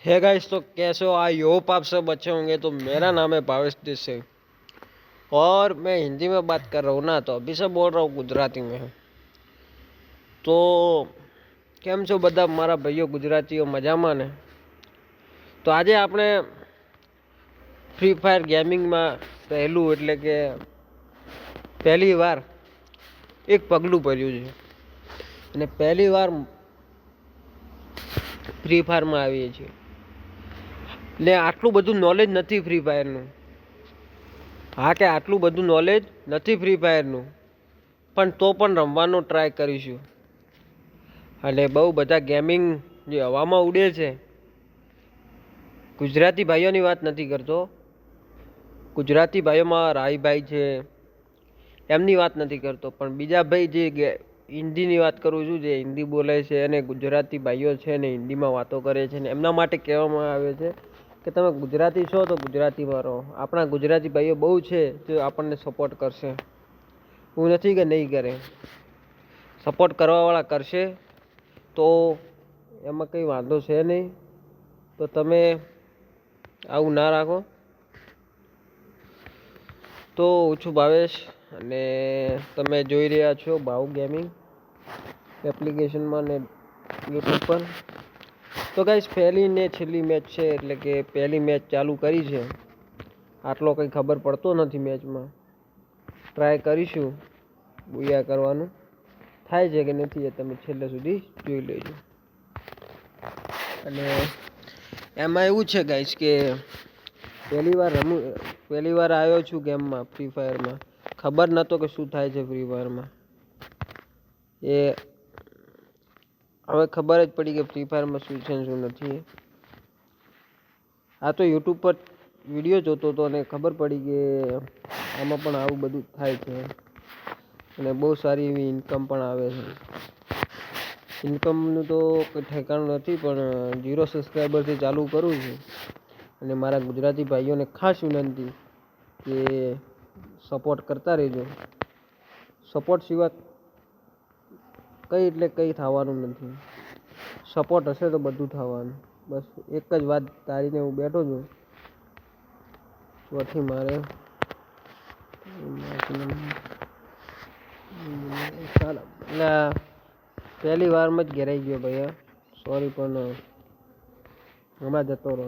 है गाइस, तो कैसे हो? आई होप आप सब अच्छे होंगे। तो मेरा नाम है भावेश देसाई और मैं हिंदी में बात कर रहा हूँ ना, तो अभी से बोल रहा हूँ गुजराती में। तो કેમ છો બધા મારા ભાઈઓ ગુજરાતીઓ મજામાં ને? તો આજે આપણે ફ્રી ફાયર ગેમિંગમાં પહેલું એટલે કે પહેલી વાર એક પગલું ભર્યું છે અને પહેલી વાર ફ્રી ફાયરમાં આવીએ છીએ ને આટલું બધું નોલેજ નથી ફ્રી ફાયરનું. હા, કે આટલું બધું નોલેજ નથી ફ્રી ફાયરનું, પણ તો પણ રમવાનો ટ્રાય કરીશું. અને બહુ બધા ગેમિંગ જે હવામાં ઉડે છે, ગુજરાતી ભાઈઓની વાત નથી કરતો. ગુજરાતી ભાઈઓમાં રાહીભાઈ છે, એમની વાત નથી કરતો, પણ બીજા ભાઈ જે હિન્દીની વાત કરું છું, જે હિન્દી બોલે છે અને ગુજરાતી ભાઈઓ છે ને હિન્દીમાં વાતો કરે છે ને એમના માટે કહેવામાં આવે છે કે તમે ગુજરાતી છો તો ગુજરાતીમાં રહો. આપણા ગુજરાતી ભાઈઓ બહુ છે જે આપણને સપોર્ટ કરશે. એવું નથી કે નહીં કરે, સપોર્ટ કરવાવાળા કરશે. તો એમાં કંઈ વાંધો છે નહીં. તો તમે આવું ના રાખો. તો હું છું ભાવેશ અને તમે જોઈ રહ્યા છો ભાવ ગેમિંગ એપ્લિકેશનમાં ને યુટ્યુબ પર. તો ગાઈસ, પહેલી ને છેલ્લી મેચ છે, એટલે કે પહેલી મેચ ચાલુ કરી છે. આટલો કંઈ ખબર પડતો નથી મેચમાં. ટ્રાય કરીશું બુયા કરવાનું. થાય છે કે નથી એ તમે છેલ્લે સુધી જોઈ લેજો. અને એમાં એવું છે ગાઈસ કે પહેલી વાર આવ્યો છું ગેમમાં, ફ્રી ફાયરમાં. ખબર નહોતો કે શું થાય છે ફ્રી ફાયરમાં. એ હવે ખબર જ પડી કે ફ્રી ફાયરમાં શું છે ને શું નથી. આ તો યુટ્યુબ પર વિડીયો જોતો હતો અને ખબર પડી કે આમાં પણ આવું બધું થાય છે અને બહુ સારી એવી ઇન્કમ પણ આવે છે. ઇન્કમનું તો કંઈ ઠેકાણું નથી, પણ 0 સબસ્ક્રાઈબરથી ચાલુ કરું છું. અને મારા ગુજરાતી ભાઈઓને ખાસ વિનંતી કે સપોર્ટ કરતા રહેજો. સપોર્ટ સિવાય કંઈ એટલે કંઈ થવાનું નથી. સપોર્ટ હશે તો બધું થવાનું. બસ એક જ વાત તારીને હું બેઠો છું. ચોથી મારે એટલે પહેલી વારમાં જ ઘેરાઈ ગયો ભાઈ. સોરી, પણ હમણાં જતો રહો.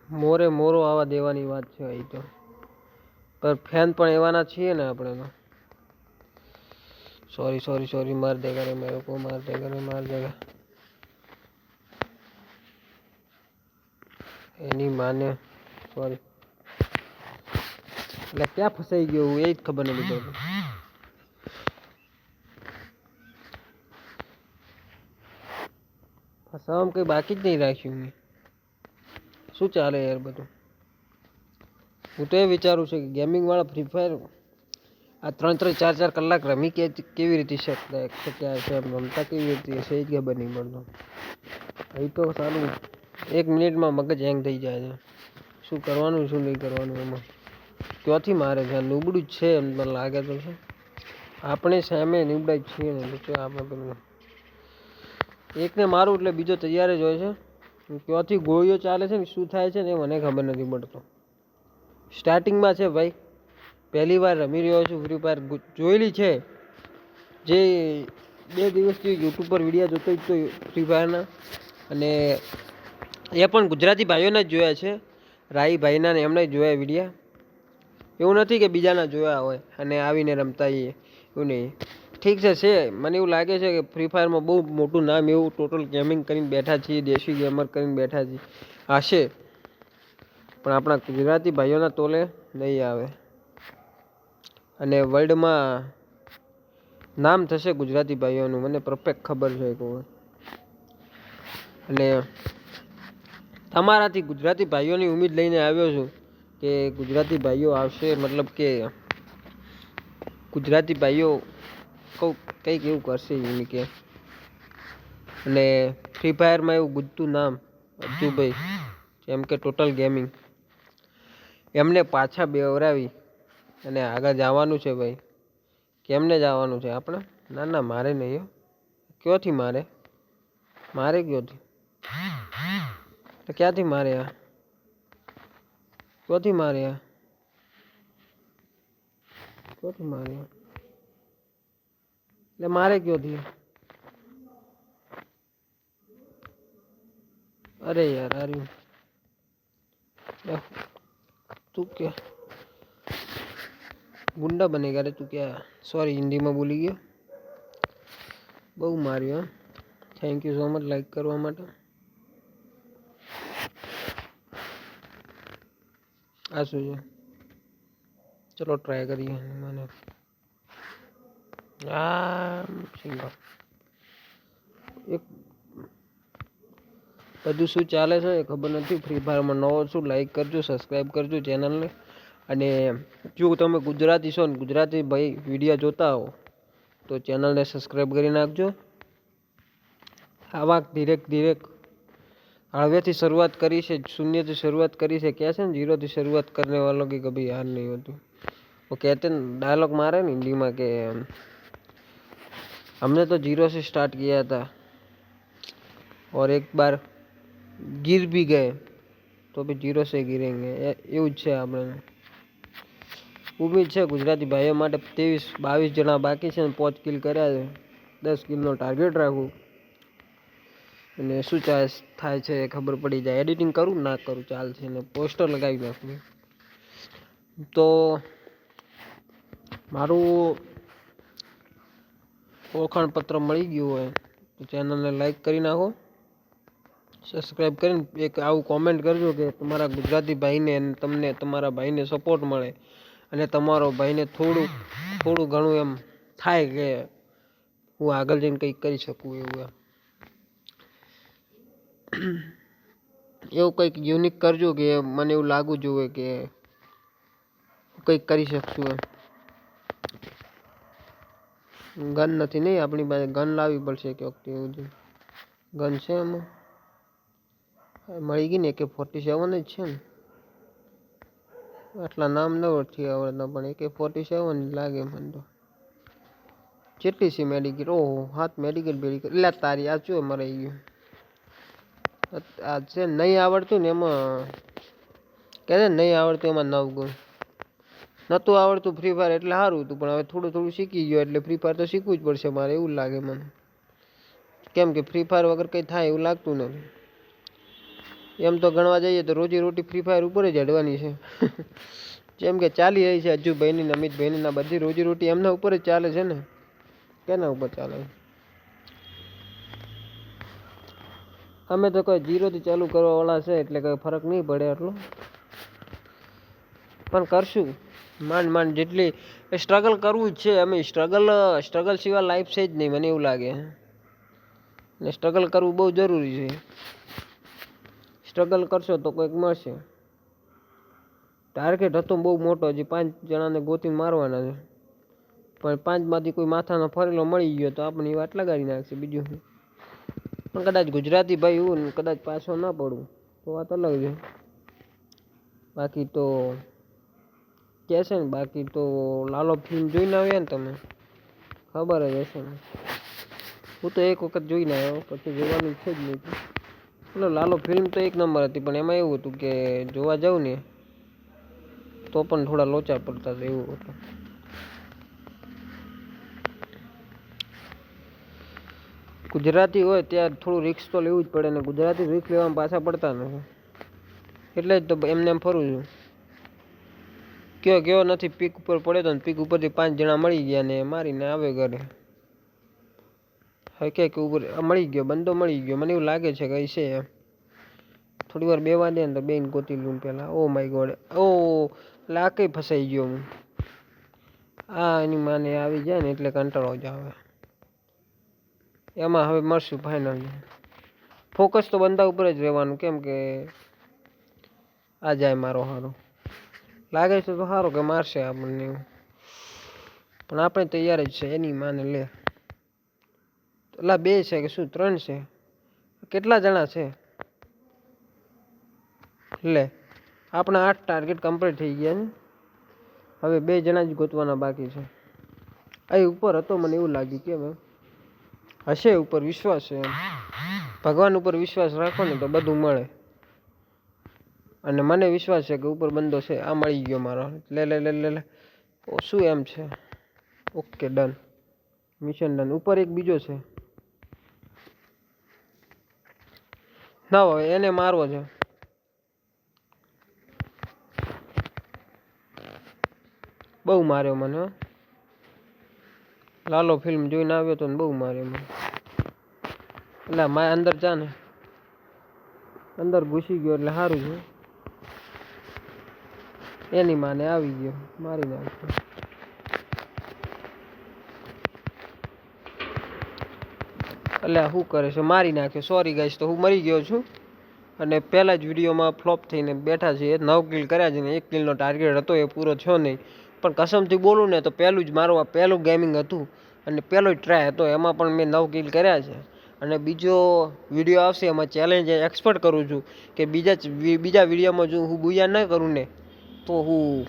મોરે મોરો આવા દેવાની વાત છે અહીં તો. પર ફેન પણ એવાના છીએ ને આપણે તો. सॉरी सॉरी सॉरी, मार देगा रे मेरे को, मार देगा रे, मार देगा. એની માને સોરી. એટલે ક્યાં ફસાઈ ગયો હું, એ જ ખબર નથી પડતી. ફસાવામાં કંઈ બાકી જ નહીં રાખ્યું મેં. શું ચાલે યાર બધું? હું તો એ વિચારું છું કે ગેમિંગ વાળા ફ્રી ફાયર આ 3-3 4-4 કલાક રમી કેવી રીતે શક્યા છે, રમતા કેવી રીતે હશે એ જ ખબર નહીં પડતું. અહીં તો સારું 1 મિનિટમાં મગજ હેંગ થઈ જાય છે. શું કરવાનું શું નહીં કરવાનું એમાં. ક્યાંથી મારે છે? નુબડું જ છે એમ મને લાગે તો છે. આપણે સામે નીબડા જ છીએ ને, તો આપણે પેલું એકને મારું એટલે બીજો તૈયાર જ હોય છે. ક્યાંથી ગોળીઓ ચાલે છે ને શું થાય છે ને એ મને ખબર નથી પડતો. સ્ટાર્ટિંગમાં છે ભાઈ, પહેલી વાર રમી રહ્યો છું ફ્રી ફાયર. જોયેલી છે જે 2 દિવસથી યુટ્યુબ પર વિડીયો જોતો જ તો ફ્રી ફાયરના, અને એ પણ ગુજરાતી ભાઈઓના જ જોયા છે, રાઈ ભાઈના ને એમણે જોયા વિડીયા. એવું નથી કે બીજાના જોયા હોય અને આવીને રમતા હોઈએ, એવું નહીં. ઠીક છે. મને એવું લાગે છે કે ફ્રી ફાયરમાં બહુ મોટું નામ એવું ટોટલ ગેમિંગ કરીને બેઠા છીએ, દેશી ગેમર કરીને બેઠા છીએ હશે, પણ આપણા ગુજરાતી ભાઈઓના તોલે નહીં આવે. અને વર્લ્ડમાં નામ થશે ગુજરાતી ભાઈઓનું, મને પરફેક્ટ ખબર છે. અને તમારાથી ગુજરાતી ભાઈઓની ઉમ્મીદ લઈને આવ્યો છું કે ગુજરાતી ભાઈઓ આવશે, મતલબ કે ગુજરાતી ભાઈઓ કંઈક એવું કરશે એમ કે. અને ફ્રી ફાયરમાં એવું ગુજતું નામ અજ્જુભાઈ, જેમ કે ટોટલ ગેમિંગ, એમને પાછા બેવરાવી અને આગળ જવાનું છે ભાઈ. કેમને જવાનું છે આપણે? ના મારે નહીં. ક્યાંથી મારે? મારે ગયો હતી તો ક્યાંથી મારે આ ક્યાંથી મારે આ ક્યાંથી મારે એટલે મારે ગયો હતી अरे यार अरे तू क्या गुंडा बनेगा रे तू क्या सॉरी हिंदी में बोली गया बहु मार्यो thank you so much like करवा માટે આ શું છે ચલો ટ્રાય કરીએ મને એક બધું શું ચાલે છે ખબર નથી ફ્રી ફાયરમાં નવો છું લાઈક કરજો સબસ્ક્રાઈબ કરજો ચેનલને અને જો તમે ગુજરાતી છો ને ગુજરાતી ભાઈ વિડીયો જોતા હો તો ચેનલને સબસ્ક્રાઈબ કરી નાખજો આવા ધીરે हड़वेથી शुरुआत करी से शून्य से शुरुआत करी से क्या है जीरो से शुरुआत करने वालों की कभी हार नहीं होती वो कहते हैं डायलॉग मारे ना हिंदी में के हमने तो जीरो से स्टार्ट किया था और एक बार गिर भी गए तो भी जीरो से गिरेंगे એવું જ છે આપણે ઉમ્મીદ છે ગુજરાતી ભાઈઓ માટે 23-22 જણા બાકી છે ને 5 કિલ કર્યા છે 10 કિલનો ટાર્ગેટ રાખું અને શું થાય છે ખબર પડી જાય એડિટિંગ કરું ના કરું ચાલશે ને પોસ્ટર લગાવી નાખું તો મારું ઓળખાણ પત્ર મળી ગયું હોય તો ચેનલને લાઈક કરી નાખો સબસ્ક્રાઈબ કરીને એક આવું કોમેન્ટ કરજો કે તમારા ગુજરાતી ભાઈને અને તમને તમારા ભાઈને સપોર્ટ મળે અને તમારો ભાઈને થોડું ઘણું એમ થાય કે હું આગળ જઈને કંઈક કરી શકું એવું એવું કંઈક યુનિક કરજો કે મને એવું લાગવું જોઈએ કે કંઈક કરી શકશું એમ ગન નથી નહીં આપણી પાસે ગન લાવવી પડશે કે વખતે એવું છે ગન છે એમાં મળી ગઈ ને AK-47 જ છે ને આટલા નામ ન ઓળખી આવડતા પણ AK-47 લાગે મને તો કેટલી છે મેડિકલ ઓહો 7 મેડિકલ એટલે તારી આ શું મરાઈ ગયું આ છે નહીં આવડતું ને એમાં કે નહીં આવડતું એમાં 9 ગુણ નહોતું આવડતું ફ્રી ફાયર એટલે સારું હતું પણ હવે થોડું શીખી ગયો એટલે ફ્રી ફાયર તો શીખવું જ પડશે મારે એવું લાગે મને કેમ કે ફ્રી ફાયર વગર કંઈ થાય એવું લાગતું નથી એમ તો ગણવા જઈએ તો રોજી રોટી ફ્રી ફાયર ઉપર જ અડવાની છે જેમ કે ચાલી રહી છે અજ્જુભાઈની અમિતભાઈની બધી રોજી રોટી એમના ઉપર જ ચાલે છે ને કેના ઉપર ચાલે અમે તો કોઈ જીરોથી ચાલુ કરવા વાળા છે એટલે કોઈ ફરક નહીં પડે એટલો પણ કરશું માંડ જેટલી સ્ટ્રગલ કરવું જ છે અમે સ્ટ્રગલ સિવાય લાઈફ છે જ નહીં મને એવું લાગે ને સ્ટ્રગલ કરવું બહુ જરૂરી છે સ્ટ્રગલ કરશો તો કંઈક મળશે ટાર્ગેટ હતો બહુ મોટો હજી 5 જણાને ગોતીને મારવાના છે પણ 5માંથી કોઈ માથાનો ફરેલો મળી ગયો તો આપણી વાત લગાડી નાખશે બીજું પણ કદાચ ગુજરાતી ભાઈ હું ને કદાચ પાછો ના પડું તો વાત અલગ છે બાકી તો કે છે ને બાકી તો લાલો ફિલ્મ જોઈને આવ્યા ને તમે ખબર જ હશે ને હું તો એક વખત જોઈને આવ્યો પછી જોવાની છે જ નહીં એટલે લાલો ફિલ્મ તો એક નંબર હતી પણ એમાં એવું હતું કે જોવા જાઉં ને તો પણ થોડા લોચા પડતા હતા એવું હતું ગુજરાતી હોય ત્યારે થોડું રિસ્ક તો લેવું જ પડે ને ગુજરાતી રિસ્ક લેવામાં પાછા પડતા નથી એટલે જ તો એમને એમ ફરું છું કયો નથી પીક ઉપર પડ્યો તો ને પીક ઉપરથી 5 જણા મળી ગયા ને મારીને આવે ઘરે હવે કે ઉપર મળી ગયો બંદો મળી ગયો મને એવું લાગે છે કે છે થોડી વાર બેવા દે ને તો બેન ગોતી લઉં પેલા ઓ માય ગોડ ઓ એટલે આ કઈ ફસાઈ ગયો હું એની માને આવી જાય ને એટલે કંટાળો જ આવે એમાં હવે મળશું ફાઇનલ ફોકસ તો બંદા ઉપર જ રહેવાનું કેમ કે આ જાય મારો હારો લાગે છે તો સારો કે મારશે આપણને પણ આપણે તૈયાર જ છે એની માને લે એટલે 2 છે કે શું 3 છે કેટલા જણા છે લે આપણા 8 ટાર્ગેટ કમ્પ્લીટ થઈ ગયા ને હવે 2 જણા જ ગોતવાના બાકી છે અહીં ઉપર હતો મને એવું લાગ્યું કે હશે ઉપર વિશ્વાસ છે એમ ભગવાન ઉપર વિશ્વાસ રાખો ને તો બધું મળે. અને મને વિશ્વાસ છે કે ઉપર બંદો છે. આ મળી ગયો મારો. લે લે લે લે લે. શું એમ છે? Okay done. Mission done. ઉપર એક બીજો છે. ના હવે એને મારવો છે. બહુ માર્યો મને. લાલો ફિલ્મ જોઈને આવ્યો તો ને બહુ માર્યો મને. એટલે મારે અંદર જા ને. અંદર ઘૂસી ગયો એટલે સારું છે. એની માને આવી ગયો. મારી નાખ્યો. એટલે શું કરે છે? મારી નાખ્યો. સોરી ગાઈસ, તો હું મરી ગયો છું. અને પહેલા જ વિડીયોમાં ફ્લોપ થઈને બેઠા છીએ. 9 કિલ કર્યા છે ને 1 કિલનો ટાર્ગેટ હતો એ પૂરો થયો નહીં. પણ કસમથી બોલું ને તો પહેલું જ મારું આ પહેલું ગેમિંગ હતું. અને પહેલો જ ટ્રાય હતો. એમાં પણ મેં 9 કિલ કર્યા છે. અને બીજો વિડીયો આવશે એમાં ચેલેન્જ એક્સપર્ટ કરું છું કે બીજા વિડીયોમાં જો હું બુયા ન કરું ને તો હું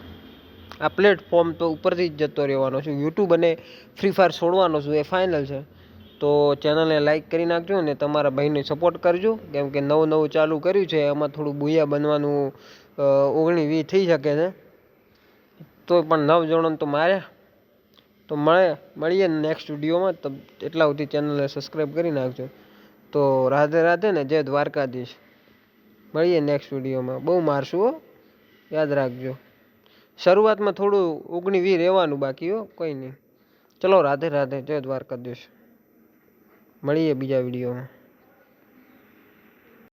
આ પ્લેટફોર્મ તો ઉપરથી જ જતો રહેવાનો છું. યુટ્યુબ અને ફ્રી ફાયર છોડવાનો છું, એ ફાઇનલ છે. તો ચેનલને લાઈક કરી નાખજો અને તમારા ભાઈને સપોર્ટ કરજો. કેમ કે નવું ચાલુ કર્યું છે. એમાં થોડું બુયા બનવાનું 19-20 થઈ શકે છે. તો પણ 9 જણોને તો માર્યા. તો મળીએ નેક્સ્ટ વિડીયોમાં. તો એટલા સુધી ચેનલને સબસ્ક્રાઈબ કરી નાખજો. તો રાધે રાધે ને જય દ્વારકાધીશ. મળીએ નેક્સ્ટ વિડીયોમાં. બહુ મારશું હો, યાદ રાખજો. શરૂઆતમાં થોડું 19-20 રહેવાનું બાકી હો, કોઈ નહીં. ચલો રાધે રાધે જય દ્વારકાધીશ. મળીએ બીજા વિડીયોમાં.